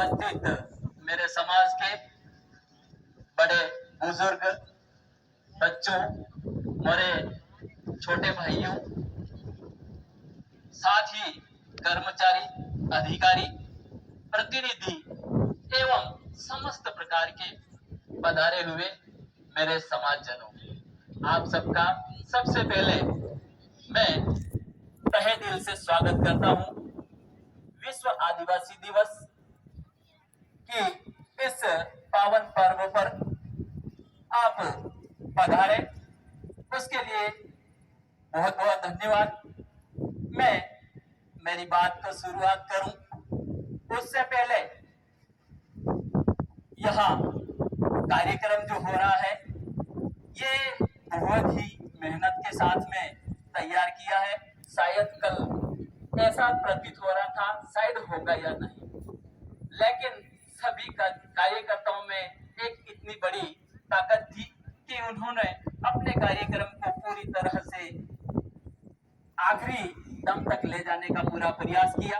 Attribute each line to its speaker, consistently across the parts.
Speaker 1: उपस्थित मेरे समाज के बड़े बुजुर्ग, बच्चों, मेरे छोटे भाइयों, साथ ही कर्मचारी, अधिकारी, प्रतिनिधि एवं समस्त प्रकार के पधारे हुए मेरे समाजजनों, आप सबका सबसे पहले मैं तहे दिल से स्वागत करता हूं विश्व आदिवासी दिवस की इस पावन पर्व पर आप पधारे, उसके लिए बहुत बहुत धन्यवाद। मैं मेरी बात को शुरुआत करूं उससे पहले यहाँ कार्यक्रम जो हो रहा है ये बहुत ही मेहनत के साथ में तैयार किया है। शायद कल ऐसा प्रतीत हो रहा था शायद होगा या नहीं, लेकिन सभी कार्यकर्ताओं में एक इतनी बड़ी ताकत थी कि उन्होंने अपने कार्यक्रम को पूरी तरह से आखिरी दम तक ले जाने का पूरा प्रयास किया।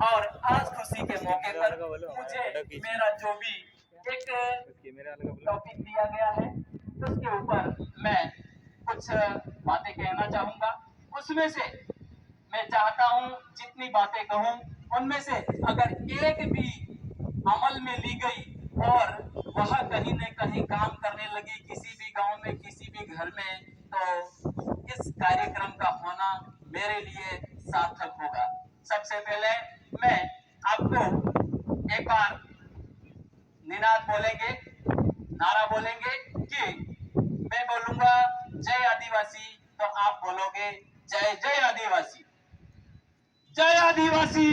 Speaker 1: और आज खुशी के मौके पर मुझे मेरा जो भी एक टॉपिक दिया गया है उसके ऊपर मैं कुछ बातें कहना चाहूंगा। उसमें से मैं चाहता हूं जितनी बातें कहूं उनमें से अगर एक भी अमल में ली गई और वह कहीं न कहीं काम करने लगी किसी भी गांव में, किसी भी घर में, तो इस कार्यक्रम का होना मेरे लिए सार्थक होगा। सबसे पहले मैं आपको एक बार निनाद बोलेंगे, नारा बोलेंगे कि मैं बोलूंगा जय आदिवासी तो आप बोलोगे जय जय आदिवासी, जय आदिवासी,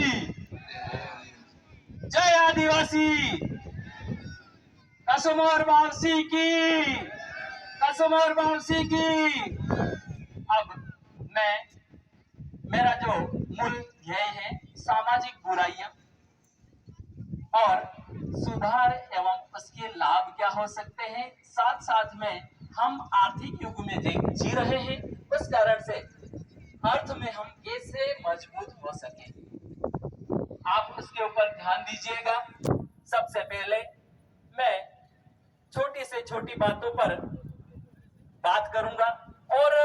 Speaker 1: जय आदिवासी, कसमोर वापसी की, कसमोर वापसी की। अब मैं मेरा जो मूल ध्येय है सामाजिक बुराइयां और सुधार एवं उसके लाभ क्या हो सकते हैं, साथ साथ में हम आर्थिक युग में जी रहे हैं, उस कारण से अर्थ में हम कैसे मजबूत हो सके, आप उसके ऊपर ध्यान दीजिएगा। सबसे पहले मैं छोटी से छोटी बातों पर बात करूंगा और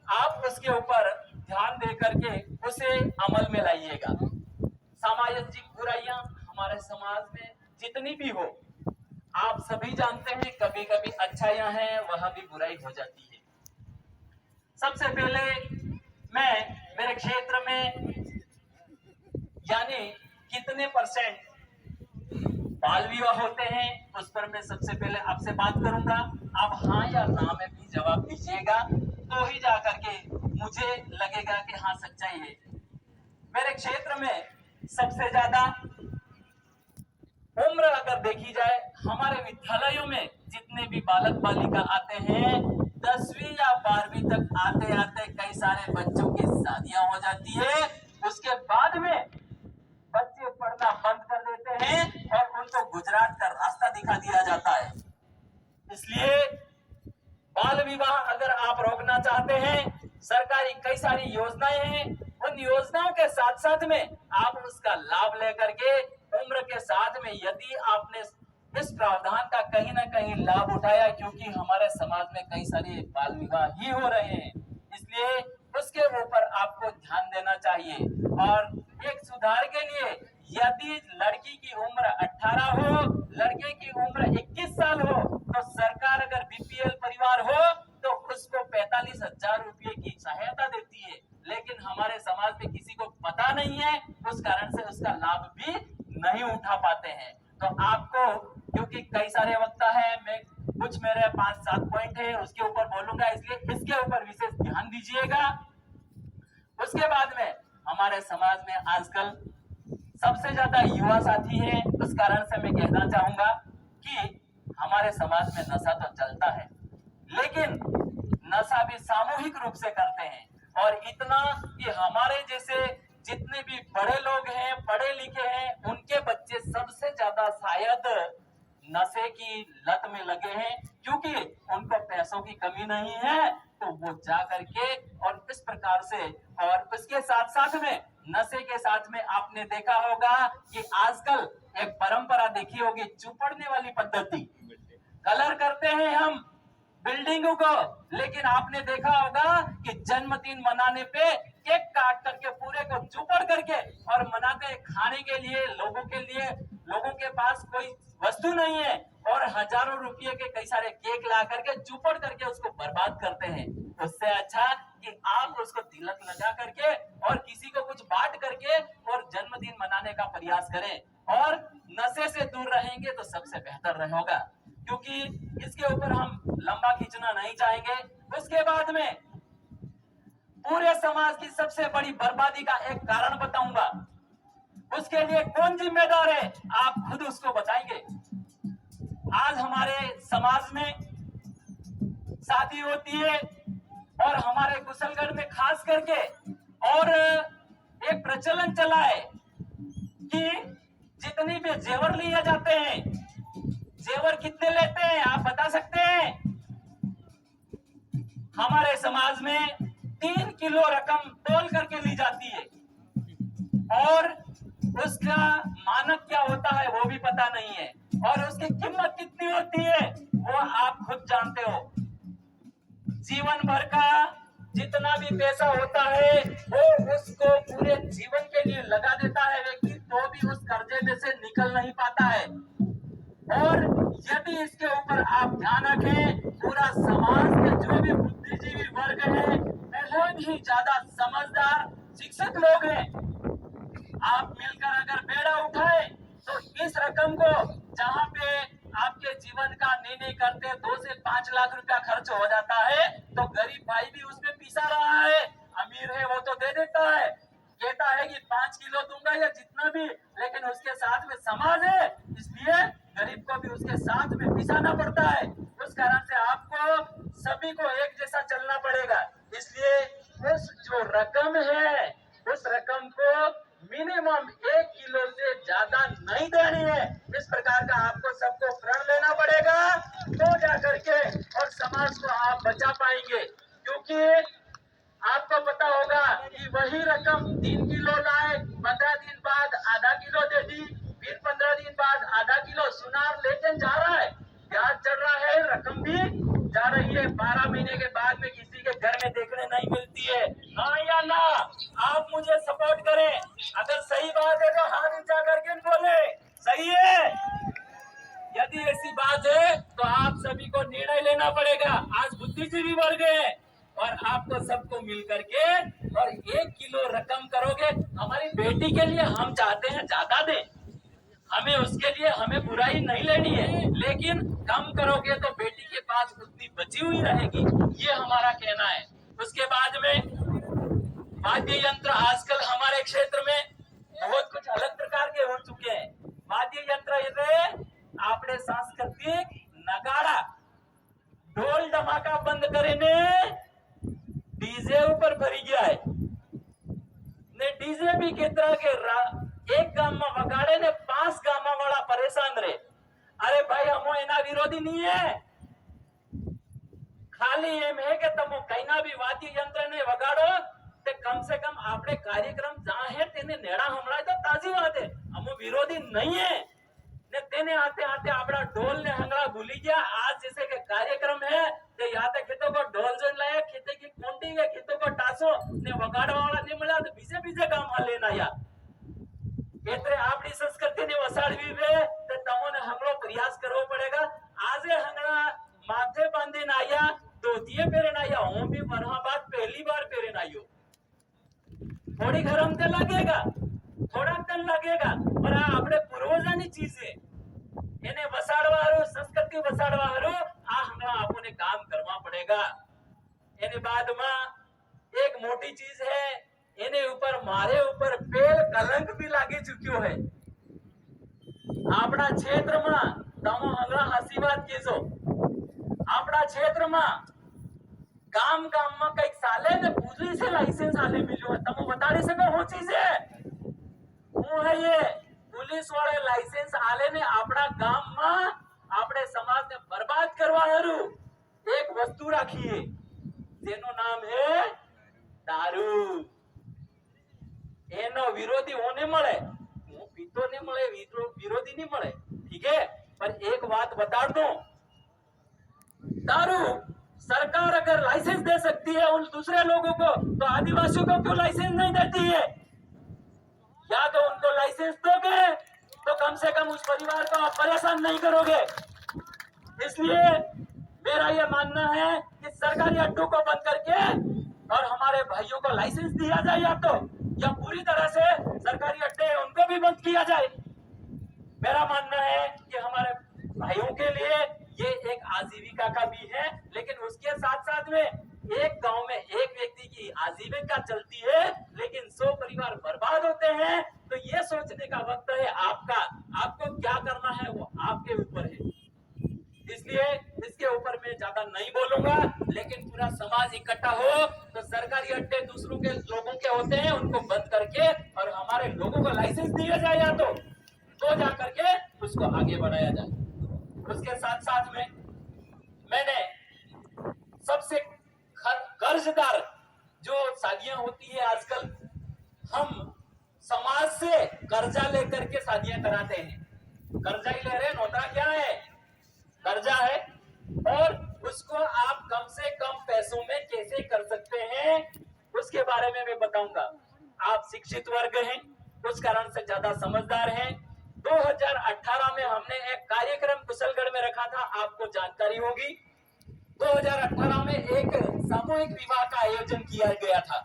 Speaker 1: आप उसके ऊपर ध्यान दे करके उसे अमल में लाइएगा। सामाजिक बुराइयां हमारे समाज में जितनी भी हो, आप सभी जानते हैं कभी कभी अच्छाइयां हैं वह भी बुराई हो जाती है। सबसे पहले मैं मेरे क्षेत्र में यानी कितने परसेंट बाल विवाह होते हैं उस पर मैं सबसे पहले आपसे बात करूंगा। आप हाँ या ना में भी जवाब दीजिएगा तो ही जा करके मुझे लगेगा कि हाँ सच्चाई है। मेरे क्षेत्र में सबसे ज्यादा उम्र अगर देखी जाए, हमारे विद्यालयों में जितने भी बालक बालिका आते हैं 10वीं या 12वीं तक आते आते कई सारे बच्चों की शादियां हो जाती है। उसके बाद में बच्चे पढ़ना बंद कर देते हैं और उनको गुजरात का रास्ता दिखा दिया जाता है। इसलिए बाल विवाह अगर आप रोकना चाहते हैं, सरकारी कई सारी योजनाएं हैं, उन योजनाओं के साथ साथ में आप उसका लाभ लेकर के उम्र के साथ में यदि आपने इस प्रावधान का कहीं ना कहीं लाभ उठाया, क्योंकि हमारे समाज में कई सारे बाल विवाह ही हो रहे हैं, इसलिए उसके ऊपर आपको ध्यान देना चाहिए। और एक सुधार के लिए यदि लड़की की उम्र 18 हो, लड़के की उम्र 21 साल हो, तो सरकार अगर बीपीएल परिवार हो तो उसको 45,000 रुपये की सहायता देती है। लेकिन हमारे समाज में किसी को पता नहीं है, उस कारण से उसका लाभ भी नहीं उठा पाते हैं। तो आपको, क्योंकि कई सारे वक्ता है, मैं कुछ मेरे 5-7 पॉइंट है उसके ऊपर बोलूंगा, इसलिए इसके ऊपर विशेष ध्यान दीजिएगा। उसके बाद में हमारे समाज में आजकल सबसे ज्यादा युवा साथी है, उस कारण से मैं कहना चाहूंगा कि हमारे समाज में नशा तो चलता है, लेकिन नशा भी सामूहिक रूप से करते हैं। और इतना कि हमारे जैसे जितने भी बड़े लोग हैं, पढ़े लिखे हैं, उनके बच्चे सबसे ज्यादा शायद नशे की लत में लगे हैं, क्योंकि उनको पैसों की कमी नहीं है तो वो जा करके और इस प्रकार से, और उसके साथ साथ में नशे के साथ में आपने देखा होगा कि आजकल एक परंपरा देखी होगी, चुपड़ने वाली पद्धति। कलर करते हैं हम बिल्डिंगों को, लेकिन आपने देखा होगा कि जन्मदिन मनाने पे केक काट करके पूरे को चुपड़ करके और मनाते हैं। खाने के लिए लोगों के पास कोई वस्तु नहीं है और हजारों रुपये के कई सारे केक ला करके चुपड़ करके उसको बर्बाद करते हैं। उससे अच्छा कि आप उसको तिलक लगा करके और किसी को कुछ बांट करके और जन्मदिन मनाने का प्रयास करें और नशे से दूर रहेंगे तो सबसे बेहतर रहेगा, क्योंकि इसके ऊपर हम लंबा खींचना नहीं चाहेंगे। उसके बाद में पूरे समाज की सबसे बड़ी बर्बादी का एक कारण बताऊंगा, उसके लिए कौन जिम्मेदार है आप खुद उसको बताएंगे। आज हमारे समाज में शादी होती है और हमारे कुशलगढ़ में खास करके और एक प्रचलन चला है कि जितनी भी जेवर लिए जाते हैं, जेवर कितने लेते हैं आप बता सकते हैं? हमारे समाज में 3 किलो रकम तोल करके ली जाती है और उसका मानक क्या होता है वो भी पता नहीं है और उसकी कीमत कितनी होती है वो आप खुद जानते हो। जीवन भर का जितना भी पैसा होता है वो उसको पूरे जीवन के लिए लगा देता है व्यक्ति, तो भी उस कर्जे में से निकल नहीं पाता है। और यदि इसके ऊपर आप ध्यान रखें, पूरा समाज के जो भी बुद्धिजीवी वर्ग है, बहुत ही ज्यादा समझदार शिक्षित लोग हैं, आप मिलकर अगर बेड़ा उठाए तो इस रकम को, जहां पे आपके जीवन का निर्णय करते 2 से 5 लाख रुपया खर्च हो जाता है, तो गरीब भाई भी उसमें पिसा रहा है, अमीर है वो तो दे देता है, कहता है कि 5 किलो दूंगा या जितना भी, लेकिन उसके साथ में समाज है, इसलिए गरीब को भी उसके साथ में पिसाना पड़ता है। उस कारण से आपको सभी को एक जैसा चलना पड़ेगा। इसलिए उस जो रकम है उस रकम को मिनिमम 1 किलो से ज्यादा नहीं देनी है। इस प्रकार का आपको सबको प्रण लेना पड़ेगा, तो जाकर के और समाज को आप बचा पाएंगे। क्योंकि आपको पता होगा कि वही रकम 3 किलो लाए, 15 दिन बाद आधा किलो दे दी, फिर 15 दिन बाद आधा किलो सुनार लेके जा रहा है, ब्याज चढ़ रहा है, रकम भी जा रही है। 12 महीने के बाद में किसी के घर में देखने नहीं मिलती है। हाँ या ना? आप मुझे सपोर्ट करें, अगर सही बात है तो हाथ ऊंचा करके बोले सही है। यदि ऐसी बात है तो आप सभी को निर्णय लेना पड़ेगा। आज बुद्धिजीवी वर्ग है और आपको सबको मिल करके और 1 किलो रकम करोगे। हमारी बेटी के लिए हम चाहते हैं ज्यादा दें, हमें उसके लिए हमें बुराई नहीं लेनी है, लेकिन कम करोगे तो बेटी के पास उतनी बची हुई रहेगी, ये हमारा कहना है। उसके बाद में वाद्य यंत्र आजकल हमारे क्षेत्र में बहुत कुछ अलग प्रकार के हो चुके हैं। वाद्य यंत्र आपने सांस्कृतिक नगाड़ा ढोल धमाका बंद करे ने डीजे ऊपर भरी गया है ने डीजे भी के तरह के एक गाम में वगाड़े ने 5 गाम वाला परेशान रहे। अरे भाई हमो एना विरोधी नहीं है, खाली एम है कि तमो कईना भी वाद्य यंत्र ने वगाड़ो ते कम से कम आपने कार्यक्रम जहां है तेने नेड़ा हमलाए तो ताजी बात है, हमो विरोधी नहीं है ने तेने आते आते आपड़ा ढोल ने हंगड़ा भूली गया। आज जैसे के कार्यक्रम है ते याते खेतों को ढोल जोन लाया, खेते की कोंटी के खेतों को टासो ने वगाड़वा वाला नहीं मिला तो बीजे काम हाल लेना या એટલે આપણી સંસ્કૃતિની વસાડવી વે તો તમોને હંગળો પ્રયાસ કરવો પड़ेगा। આજે હંગળા માથે બાંધીને આયા, ધોતીએ પહેરીને આયા, હું भी વરहा बाद पहली बार પહેરીને आयो। थोड़ी गरम तो लगेगा, थोड़ा तन लगेगा, पर आ આપણે પૂર્વજાની ચીજ છે, એને વસાડવા હારું, સંસ્કૃતિ વસાડવા હારું આ હંગળા આપણને કામ કરવા પડેगा। એની બાદમાં એક મોટી ચીજ है, एने ऊपर मारे ऊपर पेल कलंक भी लागी चुक्यो है। आपड़ा क्षेत्र में तमो हंगला हसी बात कीजो, आपड़ा क्षेत्र में गाम में कई साले ने पुलिस से लाइसेंस आले मिलो है, तमो बता सको हो चीज है वो है ये पुलिस वाले लाइसेंस आले ने आपड़ा गाम में आपड़े समाज ने बर्बाद करवा हारू एक वस्तु राखी है जेनो नाम है दारू। એનો વિરોધી ઓને મળે, હું પીતો ને મળે, વિરોધી नहीं મળે, ठीक है। पर एक बात बता दूं, दारू सरकार अगर लाइसेंस दे सकती है उन दूसरे लोगों को, तो आदिवासियों को क्यों लाइसेंस नहीं देती है? या तो उनको लाइसेंस दोगे तो कम से कम उस परिवार को आप परेशान नहीं करोगे। इसलिए मेरा ये मानना है कि सरकारी अड्डों को बंद करके और हमारे भाइयों को लाइसेंस दिया जाए, या पूरी तरह से सरकारी अड्डे उनको भी बंद किया जाए। मेरा मानना है कि हमारे भाइयों के लिए ये एक आजीविका का भी है, लेकिन उसके साथ साथ में एक गांव में एक व्यक्ति की आजीविका चलती है लेकिन 100 परिवार बर्बाद होते हैं, तो ये सोचने का वक्त है आपका। आपको क्या करना है वो आपके ऊपर है। इसलिए इसके ऊपर मैं ज्यादा नहीं बोलूंगा, लेकिन पूरा समाज इकट्ठा हो तो सरकारी अड्डे दूसरों के लोगों के होते हैं उनको बंद करके और हमारे लोगों को लाइसेंस दिया जाए, या तो जा करके उसको आगे बढ़ाया जाए। उसके साथ साथ में मैंने सबसे कर्जदार जो शादियां होती है आजकल, हम समाज से कर्जा लेकर के शादियां कराते हैं। कर्जा ही ले रहे हैं, नोटा क्या है? कर्जा है। और उसको आप कम से कम पैसों में कैसे कर सकते हैं उसके बारे में मैं बताऊंगा। आप शिक्षित वर्ग हैं, उस कारण से ज्यादा समझदार हैं। 2018 में हमने एक कार्यक्रम कुशलगढ़ में रखा था, आपको जानकारी होगी। 2018 में एक सामूहिक विवाह का आयोजन किया गया था।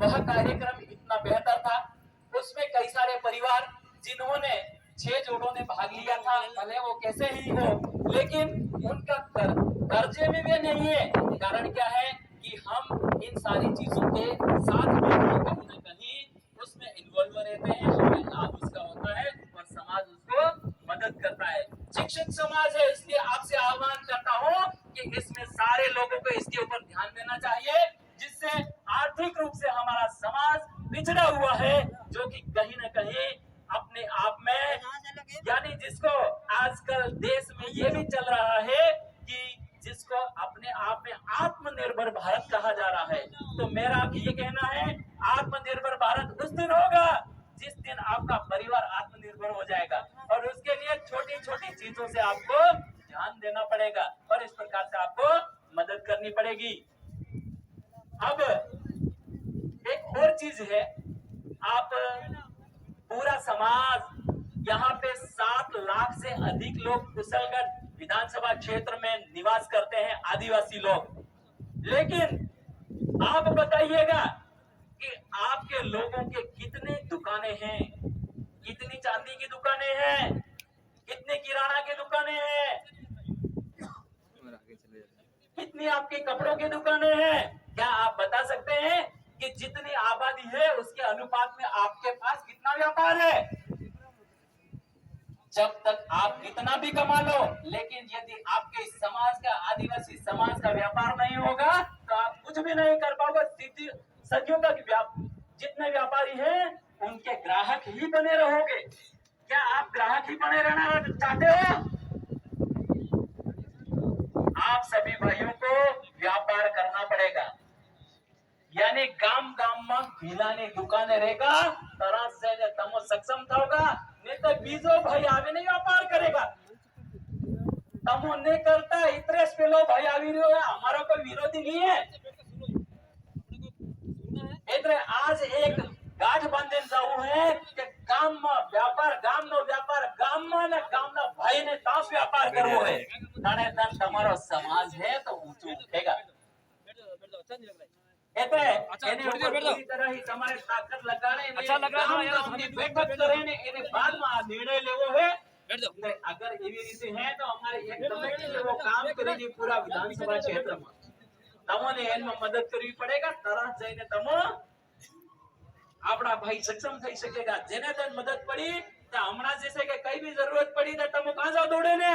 Speaker 1: वह कार्यक्रम इतना बेहतर था, उसमें कई सारे परिवार जिन्होंने 6 जोड़ों ने भाग लिया था, भले वो कैसे ही हो, लेकिन उनका कर्जे में भी नहीं है। कारण क्या है कि हम इन सारी चीजों के साथ में कहीं न कहीं उसमें इन्वॉल्व रहते हैं, हमें लाभ उसका होता है और समाज उसको मदद करता है। शिक्षित समाज है, इसलिए आपसे आह्वान करता हूँ कि इसमें सारे लोगों को इसके ऊपर ध्यान देना चाहिए, जिससे आर्थिक रूप से हमारा समाज पिछड़ा हुआ है, जो कि कहीं न कहीं अपने आप में, यानी जिसको आजकल देश में ये भी चल रहा है कि जिसको अपने आप में आत्मनिर्भर भारत कहा जा रहा है। तो मेरा भी ये कहना है, आत्मनिर्भर भारत उस दिन होगा जिस दिन आपका परिवार आत्मनिर्भर हो जाएगा, और उसके लिए छोटी छोटी चीजों से आपको ध्यान देना पड़ेगा और इस प्रकार से आपको मदद करनी पड़ेगी। अब एक और चीज है, आप पूरा समाज, यहाँ पे 7 लाख से अधिक लोग कुशलगढ़ विधानसभा क्षेत्र में निवास करते हैं, आदिवासी लोग। लेकिन आप बताइएगा कि आपके लोगों के कितने दुकानें हैं, कितनी चांदी की दुकानें हैं, कितनी किराना की दुकानें हैं, कितनी आपके कपड़ों की दुकानें हैं? क्या आप बता सकते हैं कि जितनी आबादी है उसके अनुपात में आपके पास कितना व्यापार है? जब तक आप कितना भी कमा लो, लेकिन यदि आपके समाज का, आदिवासी समाज का व्यापार नहीं होगा तो आप कुछ भी नहीं कर पाओगे। सदियों तक जितने व्यापारी हैं उनके ग्राहक ही बने रहोगे। क्या आप ग्राहक ही बने रहना चाहते हो? आप सभी भाइयों को व्यापार करना पड़ेगा, यानी गाम गाम में भीलानी दुकाने रहेगा, तरह से तमो सक्षम होगा, नहीं तो बीजो भाई आवे नहीं व्यापार करेगा। तमो नहीं करता इतने पेलो भाई आवी रहो है, हमारा कोई विरोधी नहीं है। इतने आज एक गांठ बांधन जाऊ है कि गाम में व्यापार, गाम नो व्यापार, गाम में ना गाम ना भाई ने तास व्यापार करवो है, तने तन तुम्हारा समाज है तो ऊंचो उठेगा। पूरी तरह ही તમારે તાકાત લગાડે अच्छा लग रहा है यार, बैठक करे ने એને बाद में निर्णय लेवो है। अगर એવી રીતે है तो हमारे एक कमेटी लेवो काम करेगी पूरा विधानसभा क्षेत्र में, तमोने એનમાં મદદ કરવી પડેगा। तरह જઈને તમો આપડા ભાઈ સક્ષમ થઈ સકેगा। જેને તને મદદ પડી તો હમણાં જैसे કે કઈ भी जरूरत पड़ी तो તમો કાં જાવ દોડે ने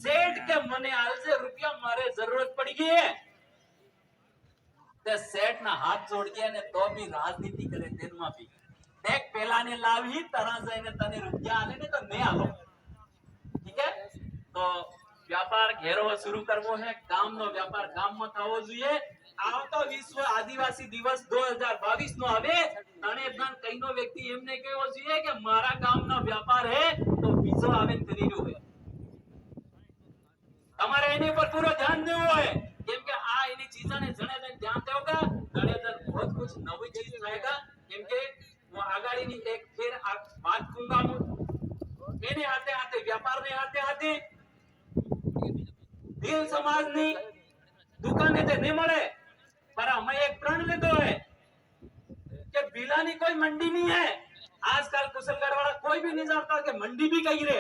Speaker 1: सेठ के मने हाल से रुपया मारे जरूरत पड़ी गई है, सेठ ना हाथ जोड़ के ने तो भी राजनीति करे तेन में भी देख पहला ने लावी तरह जઈને तने रुपया आले ने तो नहीं आलो, ठीक है। तो व्यापार घेरो शुरू करवो है, गाम नो व्यापार गाम में थवो જોઈએ આવતો વિશ્વ આદિવાસી દિવસ 2022 નો આવે તને ધન કઈનો વ્યક્તિ એમને કહેવો જોઈએ કે મારા ગામનો વ્યાપાર હે તો બીજો આવે ને કરી રહ્યો હે તમારે એની પર પૂરો ધ્યાન દેવું હોય કેમ કે આ એની ચીજોને જણે જણે ધ્યાન દેવોगा तने अंदर बहुत कुछ नवी चीज आएगा કેમ કે હું આગાડીની એક ફેર આ વાત કહુંगा એને હાથે હાથે વ્યાપારને હાથે હાથે દિલ સમાજની દુકાને તે નહીં મળે पर हमें एक प्रण लेते है कि बिलानी कोई मंडी नहीं है आजकल कुशलगढ़ वाला कोई भी नहीं जानता कि मंडी भी कही रे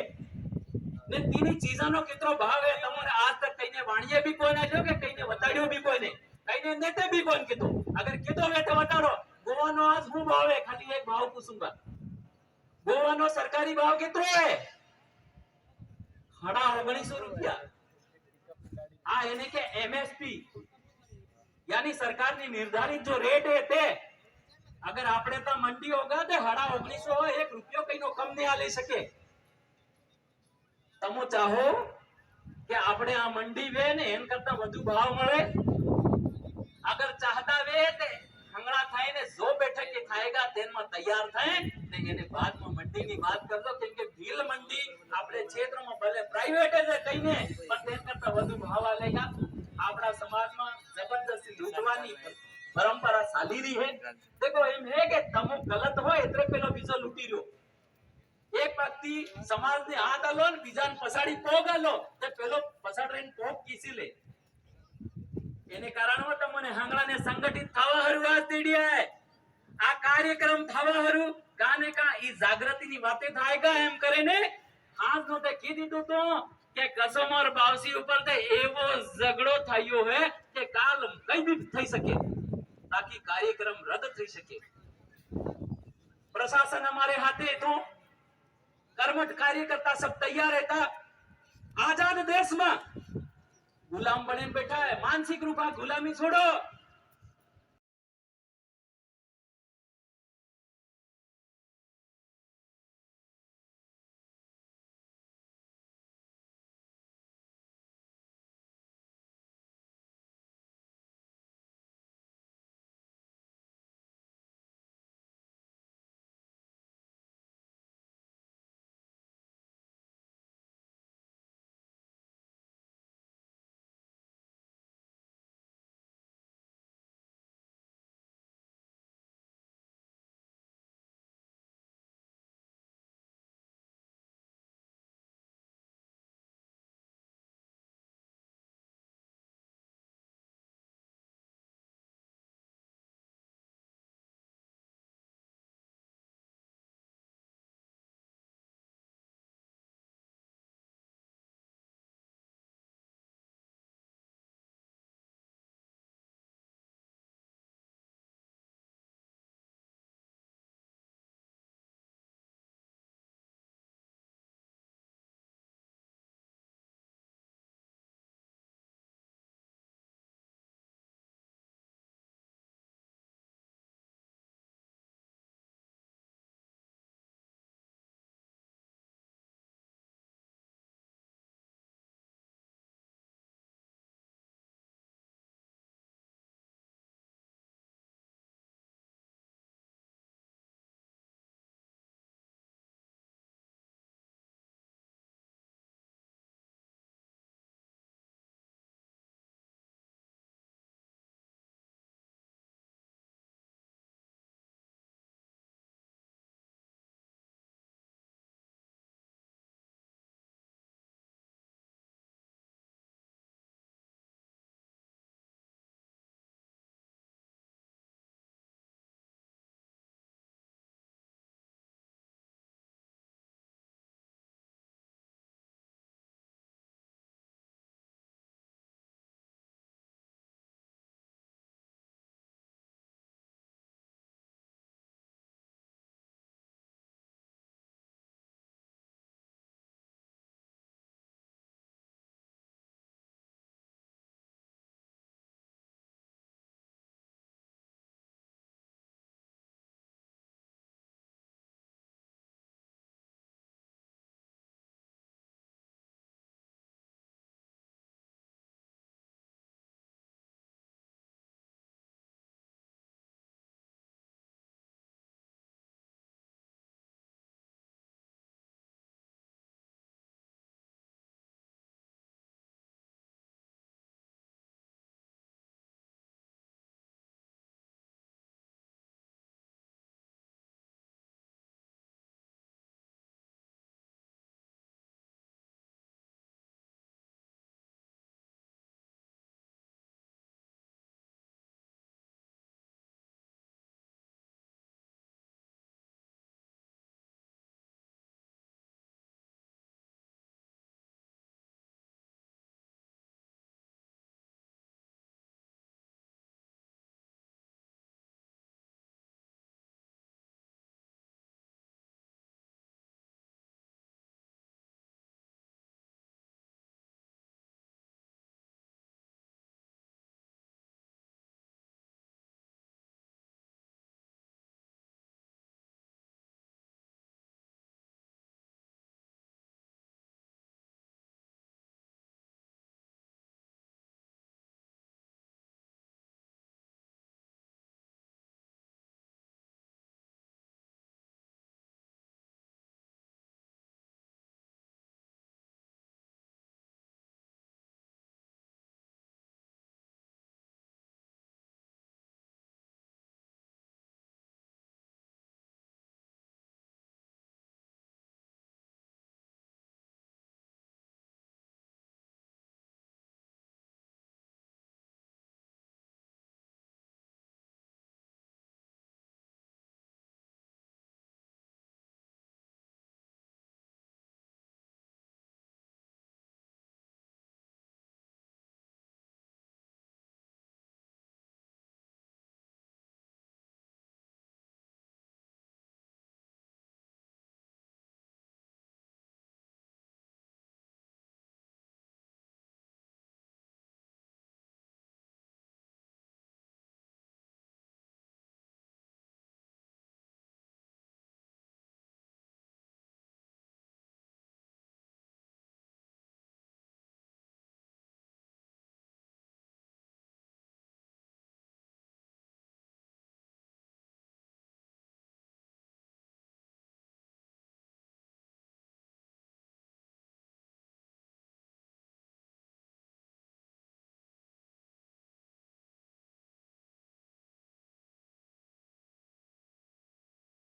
Speaker 1: ने तीनी चीजों कितनो भाव है तमने आज तक कहीं ने वाणिये भी कोई ना जो कि कहीं ने बताड़ियो भी कोई ने कहीं ने नेते भी कोई कीधो अगर कीधो वे तो बताड़ो गोवा नो आज हूं भाव है खाली एक भाव पूछूंगा गोवा नो सरकारी भाव कितनो है खड़ा 1900 रुपया आ यानी के एमएसपी यानी सरकार ने निर्धारित जो रेट है ते अगर आपने तो मंडी होगा तो 1900 1 रुपयो कहीं नो कम नहीं आ ले सके तमो चाहो कि आपने आ मंडी वे ने एन करता વધુ ભાવ મળે अगर चाहता वे ते हंगड़ा थाई ने जो बैठक के खाएगा तेन में तैयार थाए ने एने बाद में मंडी ની વાત कर दो કેમ કે ભીલ મંડી આપણે ક્ષેત્ર માં ભલે પ્રાઇવેટ છે કઈ ને પણ તેન કરતા વધુ ભાવ આલેगा આપણા સમાજમાં જબરદસ્તી લૂંટવાની પરંપરા ચાલી રહી है देखो એમ है કે તમો ગલત હોય એટલે પેલો બીજો લૂંટી રહ્યો એક વ્યક્તિ સમાજને હાથ આલો ને બીજાને પછાડી પોગ આલો તો પેલો પછાડ રહીને પોગ કીસી લે એને કારણો તમને હાંગળાને સંગઠિત થવા હરુ આ તેડિયા है આ કાર્યક્રમ થવા હરુ ગાને કા ઈ જાગૃતિની વાતે થાયગા એમ કરીને આજ નો તે કી દીધું તો કે કસમર બાવસી ઉપર તે એવો ઝઘડો થયો है કે કાલ કઈ भी થઈ શકે ताकि कार्यक्रम रद्द થઈ શકે प्रशासन हमारे हाथे तो कर्मठ कार्यकर्ता सब तैयार रहता आजाद देश में गुलाम बने बैठा है मानसिक रूप आ गुलामी छोड़ो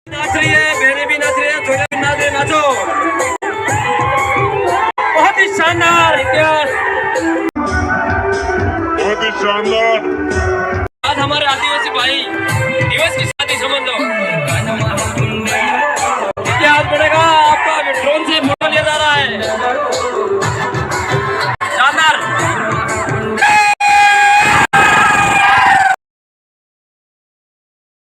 Speaker 1: नाच रही है, बहनें भी नाच रही है, छोटे भी नाच रहे, नाचो। बहुत ही शानदार इतिहास,
Speaker 2: बहुत ही शानदार